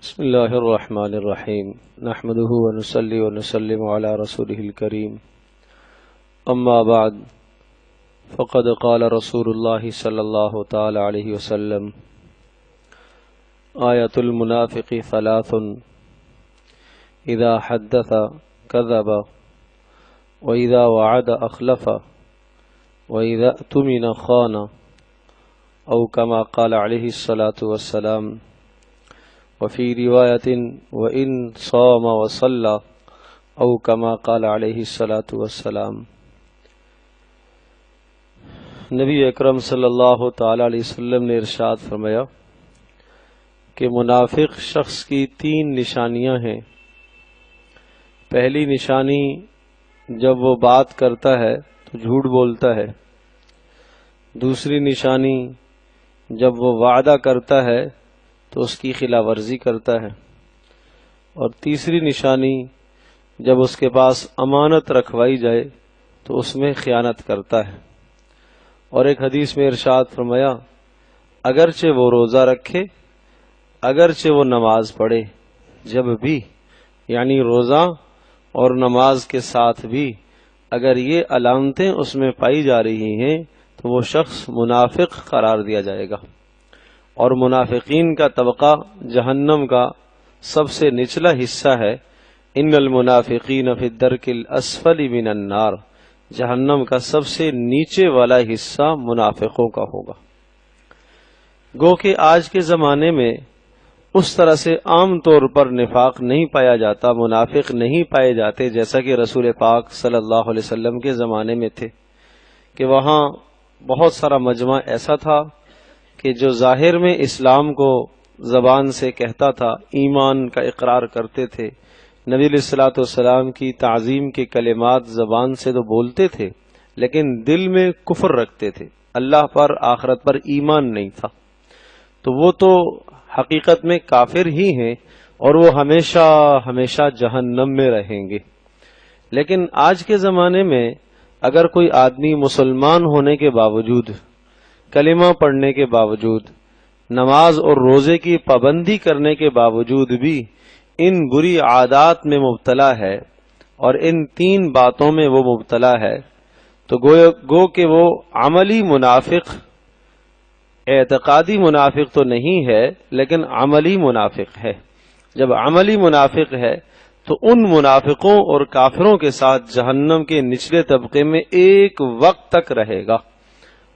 بسم الله الرحمن الرحيم نحمده ونصلي ونسلم على رسوله الكريم أما بعد فقد قال رسول الله صلى الله تعالى عليه وسلم آية المنافق ثلاث إذا حدث كذب وإذا وعد أخلف وإذا اؤتمن خان أو كما قال عليه الصلاة والسلام وفي رواية وإن صام وصلى أو كما قال عليه الصلاة والسلام۔ نبی اکرم صلی اللہ تعالی علیہ وسلم نے ارشاد فرمایا کہ منافق شخص کی تین نشانیاں ہیں۔ پہلی نشانی، جب وہ بات کرتا ہے تو جھوٹ بولتا ہے۔ دوسری نشانی، جب وہ وعدہ کرتا ہے تو اس کی خلاف ورزی کرتا ہے۔ اور تیسری نشانی، جب اس کے پاس امانت رکھوائی جائے تو اس میں خیانت کرتا ہے۔ اور ایک حدیث میں ارشاد فرمایا، اگرچہ وہ روزہ رکھے، اگرچہ وہ نماز پڑھے، جب بھی یعنی روزہ اور نماز کے ساتھ بھی اگر یہ علامتیں اس میں پائی جا رہی ہیں تو وہ شخص منافق قرار دیا جائے گا۔ اور منافقین کا طبقہ جہنم کا سب سے نچلا حصہ ہے۔ ان المنافقین فی الدرک الاسفل من النار، جہنم کا سب سے نیچے والا حصہ منافقوں کا ہوگا۔ گو کہ آج کے زمانے میں اس طرح سے عام طور پر نفاق نہیں پایا جاتا، منافق نہیں پائے جاتے جیسا کہ رسول پاک صلی اللہ علیہ وسلم کے زمانے میں تھے، کہ وہاں بہت سارا مجمع ایسا تھا کہ جو ظاہر میں اسلام کو زبان سے کہتا تھا، ایمان کا اقرار کرتے تھے، نبی علیہ الصلوۃ والسلام کی تعظیم کے کلمات زبان سے تو بولتے تھے لیکن دل میں کفر رکھتے تھے، اللہ پر آخرت پر ایمان نہیں تھا، تو وہ تو حقیقت میں کافر ہی ہیں اور وہ ہمیشہ ہمیشہ جہنم میں رہیں گے۔ لیکن آج کے زمانے میں اگر کوئی آدمی مسلمان ہونے کے باوجود، کلمہ پڑھنے کے باوجود، نماز اور روزے کی پابندی کرنے کے باوجود بھی ان بری عادات میں مبتلا ہے اور ان تین باتوں میں وہ مبتلا ہے، تو گو کہ وہ عملی منافق، اعتقادی منافق تو نہیں ہے لیکن عملی منافق ہے۔ جب عملی منافق ہے تو ان منافقوں اور کافروں کے ساتھ جہنم کے نچلے طبقے میں ایک وقت تک رہے گا،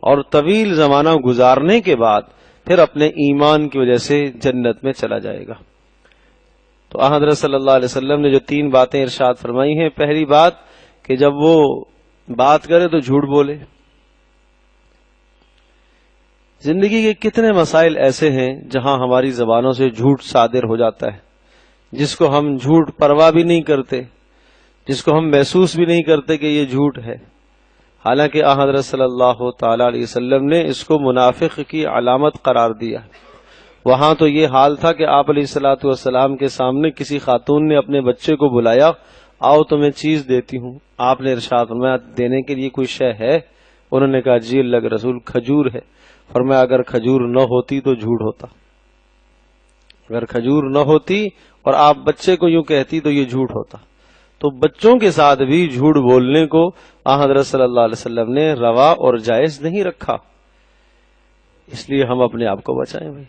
اور طویل زمانہ گزارنے کے بعد پھر اپنے ایمان کی وجہ سے جنت میں چلا جائے گا۔ تو حضرت صلی اللہ علیہ وسلم نے جو تین باتیں ارشاد فرمائی ہیں، پہلی بات کہ جب وہ بات کرے تو جھوٹ بولے۔ زندگی کے کتنے مسائل ایسے ہیں جہاں ہماری زبانوں سے جھوٹ صادر ہو جاتا ہے، جس کو ہم جھوٹ پرواہ بھی نہیں کرتے، جس کو ہم محسوس بھی نہیں کرتے کہ یہ جھوٹ ہے، حالانکہ حضرت صلی اللہ تعالی علیہ وسلم نے اس کو منافق کی علامت قرار دیا۔ وہاں تو یہ حال تھا کہ آپ علیہ الصلوۃ والسلام کے سامنے کسی خاتون نے اپنے بچے کو بلایا، آؤ تمہیں چیز دیتی ہوں۔ آپ نے ارشاد فرمایا، دینے کے لیے کوئی شے ہے؟ انہوں نے کہا جی اللہ کے رسول کھجور ہے۔ فرمایا اگر کھجور نہ ہوتی تو جھوٹ ہوتا، اگر کھجور نہ ہوتی اور آپ بچے کو یوں کہتی تو یہ جھوٹ ہوتا۔ تو بچوں کے ساتھ بھی جھوٹ بولنے کو حضرت صلی اللہ علیہ وسلم نے روا اور جائز نہیں رکھا، اس لیے ہم اپنے آپ کو بچائیں بھائی۔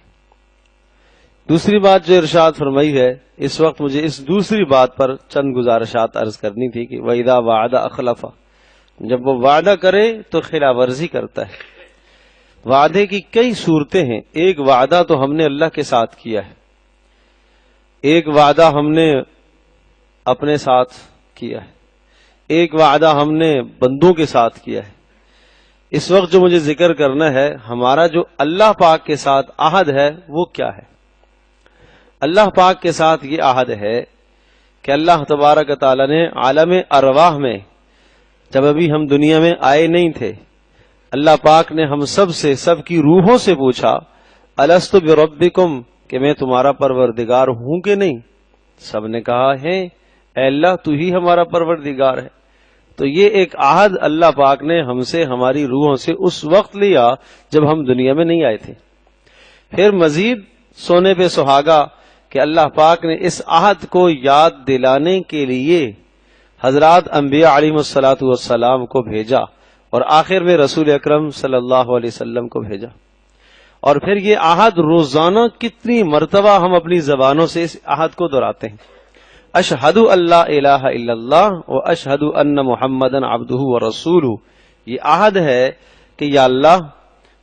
دوسری بات جو ارشاد فرمائی ہے، اس وقت مجھے اس دوسری بات پر چند گزارشات عرض کرنی تھی کہ وَإِذَا وَعَدَ أَخْلَفَ، جب وہ وعدہ کرے تو خلاف ورزی کرتا ہے۔ وعدے کی کئی صورتیں ہیں، ایک وعدہ تو ہم نے اللہ کے ساتھ کیا ہے، ایک وعدہ ہم نے اپنے ساتھ کیا ہے، ایک وعدہ ہم نے بندوں کے ساتھ کیا ہے۔ اس وقت جو مجھے ذکر کرنا ہے، ہمارا جو اللہ پاک کے ساتھ عہد ہے وہ کیا ہے؟ اللہ پاک کے ساتھ یہ عہد ہے کہ اللہ تبارک تعالی نے عالم ارواح میں، جب ابھی ہم دنیا میں آئے نہیں تھے، اللہ پاک نے ہم سب سے، سب کی روحوں سے پوچھا الست بربکم، کہ میں تمہارا پروردگار ہوں کہ نہیں؟ سب نے کہا ہے اے اللہ تو ہی ہمارا پروردگار ہے۔ تو یہ ایک عہد اللہ پاک نے ہم سے، ہماری روحوں سے اس وقت لیا جب ہم دنیا میں نہیں آئے تھے۔ پھر مزید سونے پہ سہاگا کہ اللہ پاک نے اس عہد کو یاد دلانے کے لیے حضرات انبیاء علیہ الصلوۃ والسلام کو بھیجا اور آخر میں رسول اکرم صلی اللہ علیہ وسلم کو بھیجا. اور پھر یہ عہد روزانہ کتنی مرتبہ ہم اپنی زبانوں سے اس عہد کو دہراتے ہیں. اشہد اللہ الہ الا اللہ و اشہد ان محمدن عبدہ ورسولہ. یہ عہد ہے کہ یا اللہ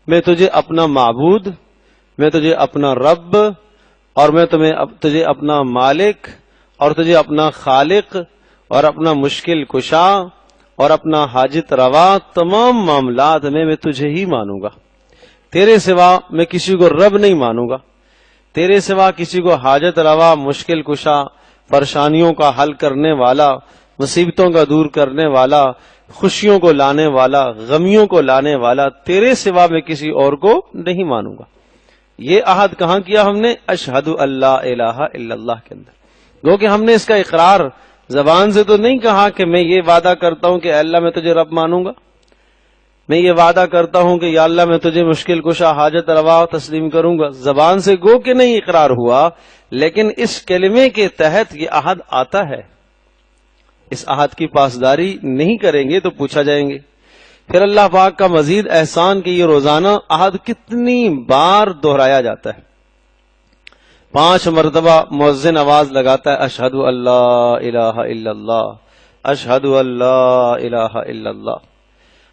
میں تجھے اپنا معبود، میں تجھے اپنا رب، اور میں تجھے اپنا مالک اور تجھے اپنا خالق اور اپنا مشکل کشا اور اپنا حاجت روا تمام معاملات میں تجھے ہی مانوں گا. تیرے سوا میں کسی کو رب نہیں مانوں گا، تیرے سوا کسی کو حاجت روا، مشکل کشا، پریشانیوں کا حل کرنے والا، مصیبتوں کا دور کرنے والا، خوشیوں کو لانے والا، غمیوں کو لانے والا، تیرے سوا میں کسی اور کو نہیں مانوں گا. یہ عہد کہاں کیا ہم نے؟ اشہد اللہ الہ الا اللہ کے اندر. گو کہ ہم نے اس کا اقرار زبان سے تو نہیں کہا کہ میں یہ وعدہ کرتا ہوں کہ اے اللہ میں تجھے رب مانوں گا، میں یہ وعدہ کرتا ہوں کہ یا اللہ میں تجھے مشکل کشا، حاجت روا تسلیم کروں گا. زبان سے گو کہ نہیں اقرار ہوا، لیکن اس کلمے کے تحت یہ عہد آتا ہے. اس عہد کی پاسداری نہیں کریں گے تو پوچھا جائیں گے. پھر اللہ پاک کا مزید احسان کہ یہ روزانہ عہد کتنی بار دہرایا جاتا ہے. 5 مرتبہ مؤذن آواز لگاتا ہے اشہد اللہ الہ الا اللہ، اشہد اللہ الہ الا اللہ.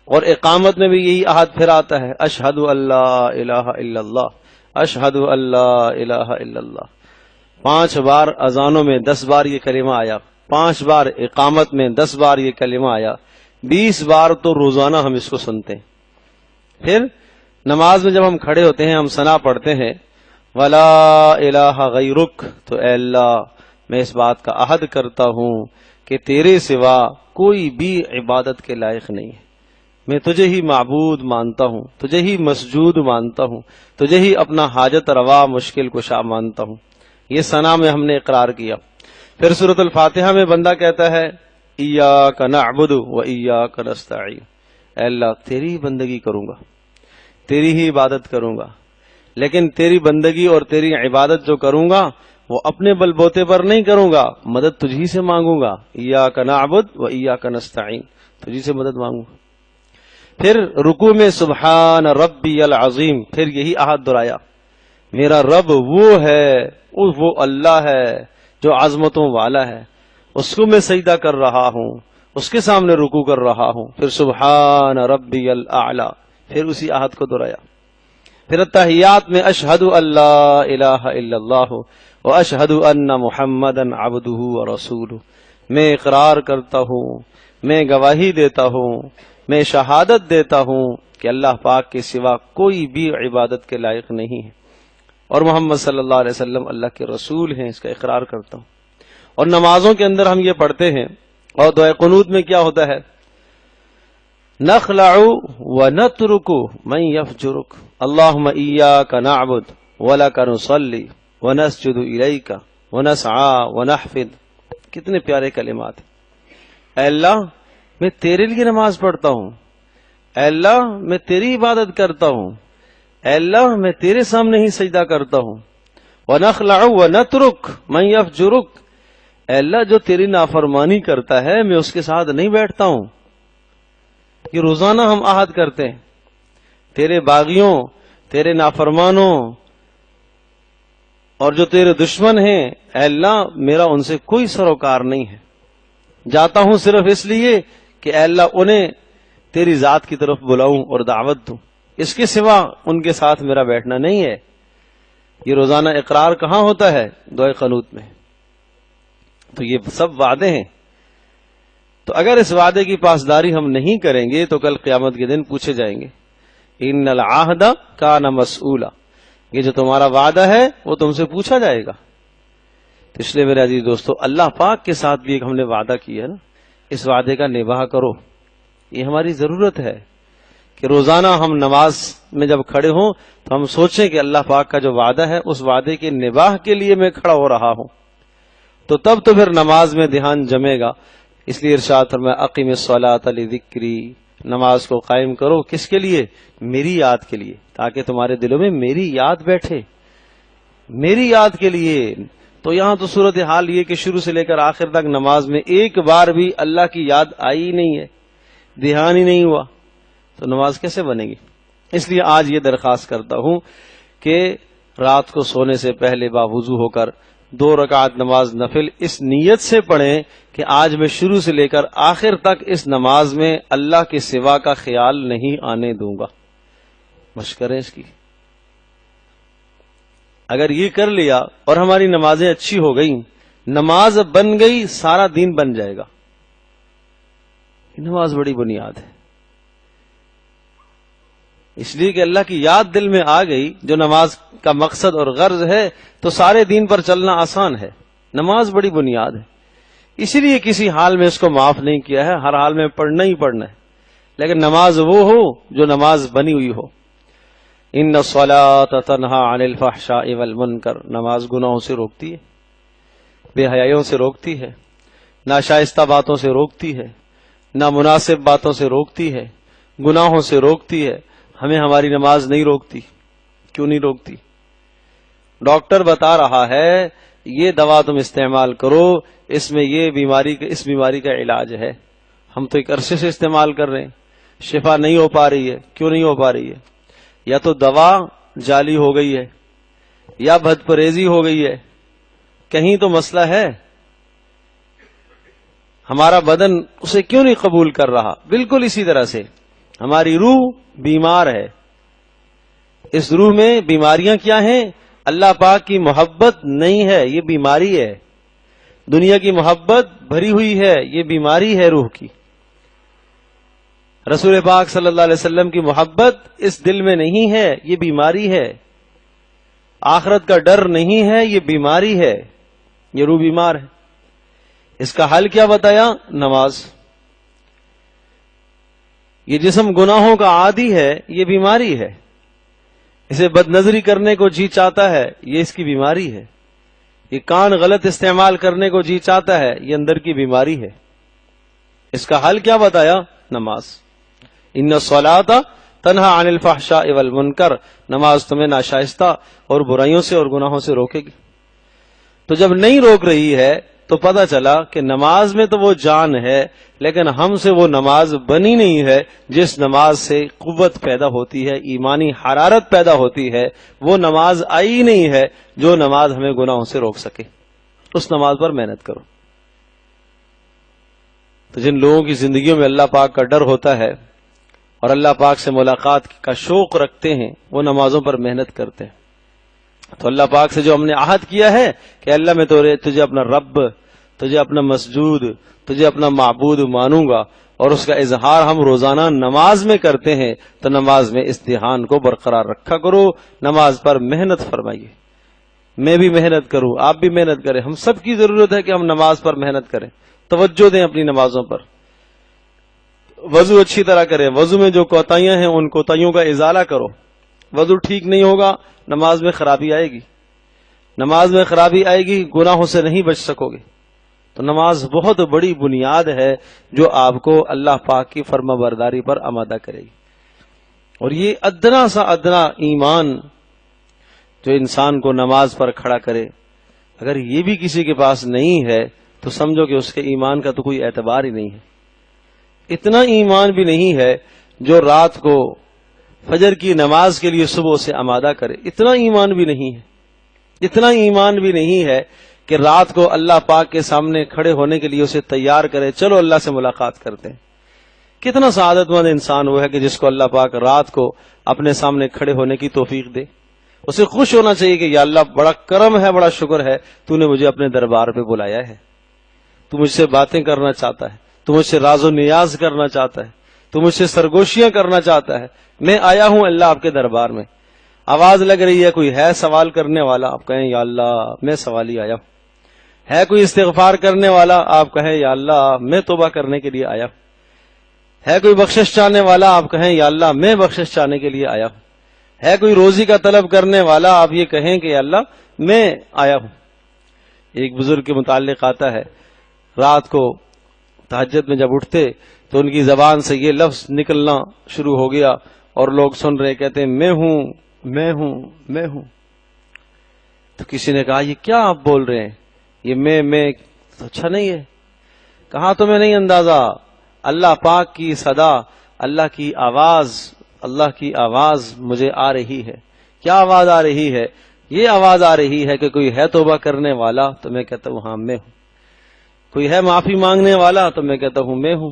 اور اقامت میں بھی یہی عہد پھر آتا ہے اشہد اللہ الہ الا اللہ، اشہد اللہ الہ الا اللہ. 5 بار اذانوں میں 10 بار یہ کلمہ آیا، 5 بار اقامت میں 10 بار یہ کلمہ آیا، 20 بار تو روزانہ ہم اس کو سنتے ہیں. پھر نماز میں جب ہم کھڑے ہوتے ہیں ہم ثنا پڑھتے ہیں ولا الہ غیرک، تو اے اللہ میں اس بات کا عہد کرتا ہوں کہ تیرے سوا کوئی بھی عبادت کے لائق نہیں ہے. میں تجھے ہی معبود مانتا ہوں، تجھے ہی مسجود مانتا ہوں، تجھے ہی اپنا حاجت روا مشکل کشا مانتا ہوں. یہ ثنا میں ہم نے اقرار کیا. پھر سورۃ الفاتحہ میں بندہ کہتا ہے ایاک نعبد و ایاک نستعین، اے اللہ تیری ہی بندگی کروں گا، تیری ہی عبادت کروں گا، لیکن تیری بندگی اور تیری عبادت جو کروں گا وہ اپنے بل بوتے پر نہیں کروں گا، مدد تجھی سے مانگوں گا. ایاک نعبد و ایاک نستعین، تجھی سے مدد مانگوں گا. پھر رکوع میں سبحان ربی العظیم، پھر یہی عہد دہرایا میرا رب وہ ہے، وہ اللہ ہے جو عظمتوں والا ہے، اس کو میں سجدہ کر رہا ہوں، اس کے سامنے رکوع کر رہا ہوں. پھر سبحان ربی الاعلی، پھر اسی عہد کو دہرایا. پھر التحیات میں اشہد اللہ الہ الا اللہ و اشہد ان محمدن عبدہ ورسولہ، میں اقرار کرتا ہوں، میں گواہی دیتا ہوں، میں شہادت دیتا ہوں کہ اللہ پاک کے سوا کوئی بھی عبادت کے لائق نہیں ہے اور محمد صلی اللہ علیہ وسلم اللہ کے رسول ہیں، اس کا اقرار کرتا ہوں. اور نمازوں کے اندر ہم یہ پڑھتے ہیں، اور دعائے قنوت میں کیا ہوتا ہے؟ نخلع ونترک من یفجرک اللہم ایاک نعبد ولک نصلی ونسجد الیک ونسعی ونحفظ. کتنے پیارے کلمات ہیں. اے اللہ میں تیرے لیے نماز پڑھتا ہوں، اے اللہ میں تیری عبادت کرتا ہوں، اے اللہ میں تیرے سامنے ہی سجدہ کرتا ہوں. ونخلع ونترک من یفجرک، اے اللہ جو تیری نافرمانی کرتا ہے میں اس کے ساتھ نہیں بیٹھتا ہوں. یہ روزانہ ہم عہد کرتے ہیں. تیرے باغیوں، تیرے نافرمانوں اور جو تیرے دشمن ہیں، اے اللہ میرا ان سے کوئی سروکار نہیں ہے. جاتا ہوں صرف اس لیے کہ اے اللہ انہیں تیری ذات کی طرف بلاؤں اور دعوت دوں، اس کے سوا ان کے ساتھ میرا بیٹھنا نہیں ہے. یہ روزانہ اقرار کہاں ہوتا ہے؟ دعائے قنوت میں. تو یہ سب وعدے ہیں. تو اگر اس وعدے کی پاسداری ہم نہیں کریں گے تو کل قیامت کے دن پوچھے جائیں گے ان العہد کان مسئولا، یہ جو تمہارا وعدہ ہے وہ تم سے پوچھا جائے گا. تو اس لیے میرے عزیز دوستو، اللہ پاک کے ساتھ بھی ایک ہم نے وعدہ کیا ہے نا، اس وعدے کا نباہ کرو. یہ ہماری ضرورت ہے کہ روزانہ ہم نماز میں جب کھڑے ہوں تو ہم سوچیں کہ اللہ پاک کا جو وعدہ ہے اس وعدے کے نباہ کے لیے میں کھڑا ہو رہا ہوں. تو تب تو پھر نماز میں دھیان جمے گا. اس لیے ارشاد فرمایا اقیم الصلاۃ لذکری، نماز کو قائم کرو کس کے لیے؟ میری یاد کے لیے، تاکہ تمہارے دلوں میں میری یاد بیٹھے. میری یاد کے لیے تو یہاں تو صورتحال یہ کہ شروع سے لے کر آخر تک نماز میں ایک بار بھی اللہ کی یاد آئی ہی نہیں ہے، دھیان ہی نہیں ہوا، تو نماز کیسے بنے گی؟ اس لیے آج یہ درخواست کرتا ہوں کہ رات کو سونے سے پہلے باوضو ہو کر 2 رکعت نماز نفل اس نیت سے پڑھیں کہ آج میں شروع سے لے کر آخر تک اس نماز میں اللہ کے سوا کا خیال نہیں آنے دوں گا. مشق کریں اس کی. اگر یہ کر لیا اور ہماری نمازیں اچھی ہو گئیں، نماز بن گئی، سارا دین بن جائے گا. نماز بڑی بنیاد ہے، اس لیے کہ اللہ کی یاد دل میں آ گئی، جو نماز کا مقصد اور غرض ہے، تو سارے دین پر چلنا آسان ہے. نماز بڑی بنیاد ہے، اسی لیے کسی حال میں اس کو معاف نہیں کیا ہے، ہر حال میں پڑھنا ہی پڑھنا ہے. لیکن نماز وہ ہو جو نماز بنی ہوئی ہو. ان الصلاۃ تنہی عن الفحشاء والمنکر، نماز گناہوں سے روکتی ہے، بے حیائیوں سے روکتی ہے، ناشائستہ باتوں سے روکتی ہے، نامناسب باتوں سے روکتی ہے، گناہوں سے روکتی ہے. ہمیں ہماری نماز نہیں روکتی. کیوں نہیں روکتی؟ ڈاکٹر بتا رہا ہے یہ دوا تم استعمال کرو، اس میں یہ اس بیماری کا علاج ہے. ہم تو ایک عرصے سے استعمال کر رہے ہیں، شفا نہیں ہو پا رہی ہے. کیوں نہیں ہو پا رہی ہے؟ یا تو دوا جعلی ہو گئی ہے، یا بد پرہیزی ہو گئی ہے، کہیں تو مسئلہ ہے. ہمارا بدن اسے کیوں نہیں قبول کر رہا؟ بالکل اسی طرح سے ہماری روح بیمار ہے. اس روح میں بیماریاں کیا ہیں؟ اللہ پاک کی محبت نہیں ہے، یہ بیماری ہے. دنیا کی محبت بھری ہوئی ہے، یہ بیماری ہے روح کی. رسول پاک صلی اللہ علیہ وسلم کی محبت اس دل میں نہیں ہے، یہ بیماری ہے. آخرت کا ڈر نہیں ہے، یہ بیماری ہے. یہ روح بیمار ہے. اس کا حل کیا بتایا؟ نماز. یہ جسم گناہوں کا عادی ہے، یہ بیماری ہے. اسے بد نظری کرنے کو جی چاہتا ہے، یہ اس کی بیماری ہے. یہ کان غلط استعمال کرنے کو جی چاہتا ہے، یہ اندر کی بیماری ہے. اس کا حل کیا بتایا؟ نماز. ان الصلاۃ تنہی عن الفحشاء والمنکر، نماز تمہیں ناشائستہ اور برائیوں سے اور گناہوں سے روکے گی. تو جب نہیں روک رہی ہے تو پتہ چلا کہ نماز میں تو وہ جان ہے، لیکن ہم سے وہ نماز بنی نہیں ہے جس نماز سے قوت پیدا ہوتی ہے، ایمانی حرارت پیدا ہوتی ہے. وہ نماز آئی نہیں ہے جو نماز ہمیں گناہوں سے روک سکے. اس نماز پر محنت کرو. تو جن لوگوں کی زندگیوں میں اللہ پاک کا ڈر ہوتا ہے اور اللہ پاک سے ملاقات کا شوق رکھتے ہیں، وہ نمازوں پر محنت کرتے ہیں. تو اللہ پاک سے جو ہم نے عہد کیا ہے کہ اللہ میں تجھے اپنا رب، تجھے اپنا مسجود، تجھے اپنا معبود مانوں گا، اور اس کا اظہار ہم روزانہ نماز میں کرتے ہیں، تو نماز میں اس دھیان کو برقرار رکھا کرو. نماز پر محنت فرمائیے. میں بھی محنت کروں، آپ بھی محنت کریں. ہم سب کی ضرورت ہے کہ ہم نماز پر محنت کریں، توجہ دیں اپنی نمازوں پر. وضو اچھی طرح کریں. وضو میں جو کوتاہیاں ہیں ان کوتاہیوں کا ازالہ کرو. وضو ٹھیک نہیں ہوگا، نماز میں خرابی آئے گی. نماز میں خرابی آئے گی، گناہوں سے نہیں بچ سکو گے. تو نماز بہت بڑی بنیاد ہے جو آپ کو اللہ پاک کی فرما برداری پر آمادہ کرے گی. اور یہ ادنا سا ادنا ایمان جو انسان کو نماز پر کھڑا کرے، اگر یہ بھی کسی کے پاس نہیں ہے تو سمجھو کہ اس کے ایمان کا تو کوئی اعتبار ہی نہیں ہے. اتنا ایمان بھی نہیں ہے جو رات کو فجر کی نماز کے لیے صبح سے آمادہ کرے. اتنا ایمان بھی نہیں ہے. اتنا ایمان بھی نہیں ہے کہ رات کو اللہ پاک کے سامنے کھڑے ہونے کے لیے اسے تیار کرے، چلو اللہ سے ملاقات کرتے ہیں. کتنا سعادت مند انسان وہ ہے کہ جس کو اللہ پاک رات کو اپنے سامنے کھڑے ہونے کی توفیق دے. اسے خوش ہونا چاہیے کہ یا اللہ بڑا کرم ہے، بڑا شکر ہے، تو نے مجھے اپنے دربار پہ بلایا ہے. تو مجھ سے باتیں کرنا چاہتا ہے، تو مجھ سے راز و نیاز کرنا چاہتا ہے، تو مجھ سے سرگوشیاں کرنا چاہتا ہے. میں آیا ہوں اللہ آپ کے دربار میں. آواز لگ رہی ہے، کوئی ہے سوال کرنے والا، آپ کہیں یا اللہ میں سوال ہی آیا ہوں. ہے کوئی استغفار کرنے والا، آپ کہیں یا اللہ میں توبہ کرنے کے لیے آیا ہوں. ہے کوئی بخشش چاہنے والا، آپ کہیں یا اللہ میں بخشش چاہنے کے لیے آیا ہوں. ہے کوئی روزی کا طلب کرنے والا، آپ یہ کہیں کہ یا اللہ میں آیا ہوں. ایک بزرگ کے متعلق آتا ہے، رات کو تہجد میں جب اٹھتے تو ان کی زبان سے یہ لفظ نکلنا شروع ہو گیا اور لوگ سن رہے، کہتے ہیں میں ہوں میں ہوں میں ہوں. تو کسی نے کہا یہ کیا آپ بول رہے ہیں، یہ میں تو اچھا نہیں ہے. کہا تمہیں نہیں اندازہ، اللہ پاک کی صدا، اللہ کی آواز مجھے آ رہی ہے. کیا آواز آ رہی ہے؟ یہ آواز آ رہی ہے کہ کوئی ہے توبہ کرنے والا تو میں کہتا ہوں ہاں میں ہوں، کوئی ہے معافی مانگنے والا تو میں کہتا ہوں میں ہوں،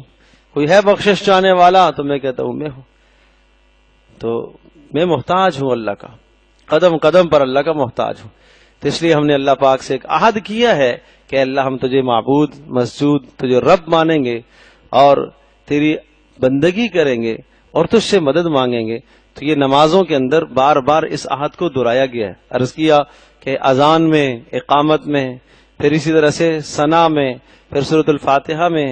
کوئی ہے بخشش چاہنے والا تو میں کہتا ہوں میں ہوں. تو میں محتاج ہوں اللہ کا، قدم قدم پر اللہ کا محتاج ہوں. تو اس لیے ہم نے اللہ پاک سے ایک عہد کیا ہے کہ اللہ ہم تجھے معبود، مسجود، تجھے رب مانیں گے اور تیری بندگی کریں گے اور تجھ سے مدد مانگیں گے. تو یہ نمازوں کے اندر بار بار اس عہد کو دہرایا گیا ہے. عرض کیا کہ اذان میں، اقامت میں، پھر اسی طرح سے ثنا میں، پھر سورۃ الفاتحہ میں،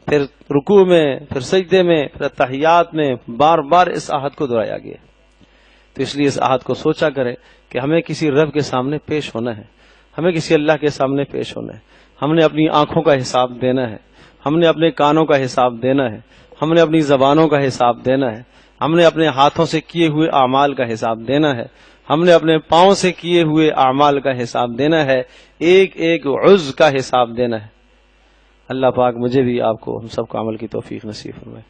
پھر رکوع میں، پھر سجدے میں، پھر تحیات میں بار بار اس عہد کو دہرایا گیا. تو اس لیے اس عہد کو سوچا کرے کہ ہمیں کسی رب کے سامنے پیش ہونا ہے، ہمیں کسی اللہ کے سامنے پیش ہونا ہے. ہم نے اپنی آنکھوں کا حساب دینا ہے، ہم نے اپنے کانوں کا حساب دینا ہے، ہم نے اپنی زبانوں کا حساب دینا ہے، ہم نے اپنے ہاتھوں سے کیے ہوئے اعمال کا حساب دینا ہے، ہم نے اپنے پاؤں سے کیے ہوئے اعمال کا حساب دینا ہے، ایک ایک عضو کا حساب دینا ہے. اللہ پاک مجھے بھی، آپ کو، ہم سب کو عمل کی توفیق نصیب فرمائے.